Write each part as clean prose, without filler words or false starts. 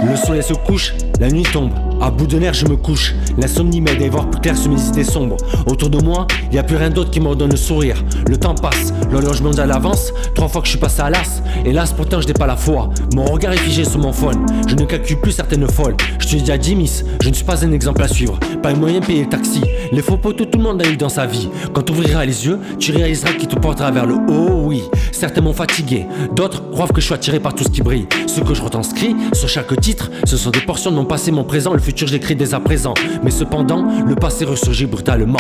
Le soleil se couche, la nuit tombe. À bout de nerfs je me couche. L'insomnie m'aide à y voir plus clair sur mes idées sombres. Autour de moi, y a plus rien d'autre qui me redonne le sourire. Le temps passe, l'horloge mondiale avance. 3 fois que je suis passé à l'as. Hélas pourtant je n'ai pas la foi. Mon regard est figé sur mon phone. Je ne calcule plus certaines folles. Je te dis à Jimis, je ne suis pas un exemple à suivre. Pas un moyen de payer le taxi. Les faux poteaux tout le monde a eu dans sa vie. Quand tu ouvriras les yeux, tu réaliseras qu'il te portera vers le haut, oui. Certains m'ont fatigué, d'autres croient que je suis attiré par tout ce qui brille. Ce que je retranscris sur chaque titre, ce sont des portions de mon passé, mon présent. Le futur je l'écris dès à présent. Mais cependant, le passé ressurgit brutalement.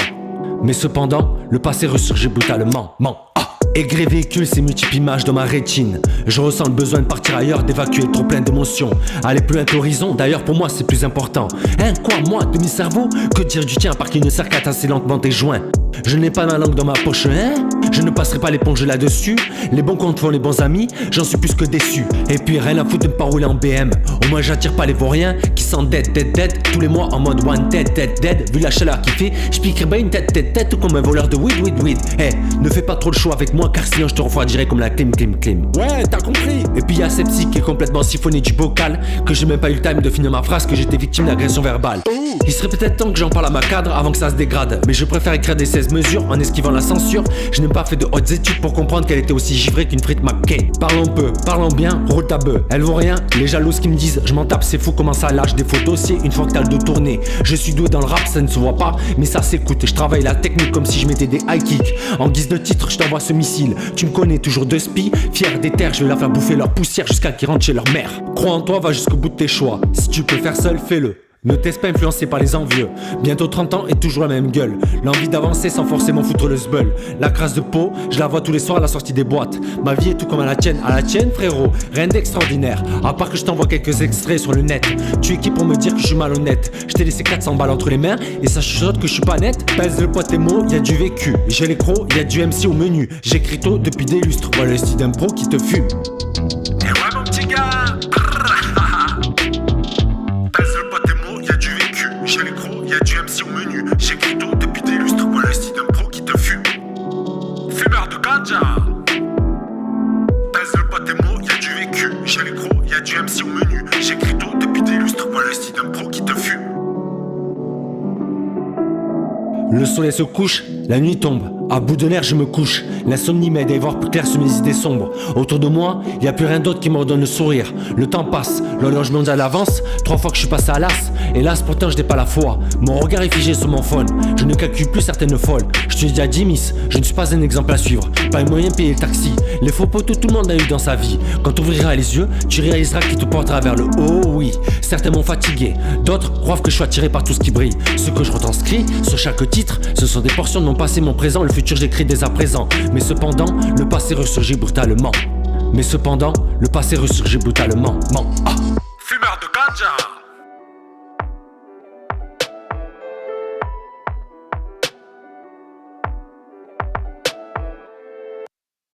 Aigre véhicule ces multiples images dans ma rétine. Je ressens le besoin de partir ailleurs, d'évacuer trop plein d'émotions. Aller plus loin que l'horizon, d'ailleurs pour moi c'est plus important. Quoi moi, demi-cerveau? Que dire du tien à part qu'il ne sert qu'à tasser lentement tes joints? Je n'ai pas ma langue dans ma poche, Je ne passerai pas l'éponge là-dessus. Les bons comptes font les bons amis, j'en suis plus que déçu. Et puis rien à foutre de me pas rouler en BM. Au moins j'attire pas les vauriens qui sont dead tous les mois en mode one dead. Vu la chaleur qu'il fait, j'piquerai bien une tête comme un voleur de weed. Ne fais pas trop le show avec moi car sinon je te refroidirai comme la clim. Ouais, t'as compris. Et puis y'a Sepsi qui est complètement siphonné du bocal. Que j'ai même pas eu le time de finir ma phrase, que j'étais victime d'agression verbale. Il serait peut-être temps que j'en parle à ma cadre avant que ça se dégrade. Mais je préfère écrire des 16 mesures en esquivant la censure. Je n'ai pas fait de hautes études pour comprendre qu'elle était aussi givrée qu'une frite McKay. Parlons peu, parlons bien, roule ta bœuf. Elle vaut rien, les jalouses qui me disent je m'en tape, c'est fou comment ça lâche des faux dossiers une fois que t'as le dos tourné. Je suis doué dans le rap, ça ne se voit pas, mais ça s'écoute. Je travaille la technique comme si je mettais des high kicks. En guise de titre, je t'envoie ce missile. Tu me connais, toujours de spi, fier des terres, je vais leur faire bouffer leur poussière jusqu'à qu'ils rentrent chez leur mère. Crois en toi, va jusqu'au bout de tes choix. Si tu peux faire seul, fais-le. Ne t'es pas influencé par les envieux. Bientôt 30 ans et toujours la même gueule. L'envie d'avancer sans forcément foutre le sbeul. La crasse de peau, je la vois tous les soirs à la sortie des boîtes. Ma vie est tout comme à la tienne frérot. Rien d'extraordinaire, à part que je t'envoie quelques extraits sur le net. Tu es qui pour me dire que je suis malhonnête? Je t'ai laissé 400 balles entre les mains et ça chuchote que je suis pas net. Pèse le poids de tes mots, y'a du vécu. J'ai les crocs, y'a du MC au menu. J'écris tôt depuis des lustres. Voilà le style d'un pro qui te fume. Et ouais mon petit gars. J'ai les crocs, y'a du MC au menu. J'écris tôt depuis des lustres. Voilà le style d'un pro qui te fume. Fumeur de ganja. Pèse le pas tes mots, y'a du vécu. J'ai les crocs, y'a du MC au menu. J'écris tôt depuis des lustres. Voilà le style d'un pro qui te fume. Le soleil se couche, la nuit tombe. À bout de nerfs je me couche. L'insomnie m'aide à y voir plus clair sur mes idées sombres. Autour de moi, y a plus rien d'autre qui me redonne le sourire. Le temps passe, l'horloge mondiale avance. 3 fois que je suis passé à l'as. Hélas pourtant je n'ai pas la foi. Mon regard est figé sur mon phone. Je ne calcule plus certaines folles. Je te dis à Jimis, je ne suis pas un exemple à suivre. Pas un moyen de payer le taxi. Les faux poteaux tout le monde a eu dans sa vie. Quand tu ouvriras les yeux, tu réaliseras qu'il te portera vers le haut, oui. Certains m'ont fatigué, d'autres croient que je suis attiré par tout ce qui brille. Ce que je retranscris sur chaque titre, ce sont des portions de mon passé, mon présent. Le futur j'écris dès à présent. Mais cependant, le passé ressurgit brutalement. Fumeur de ganja.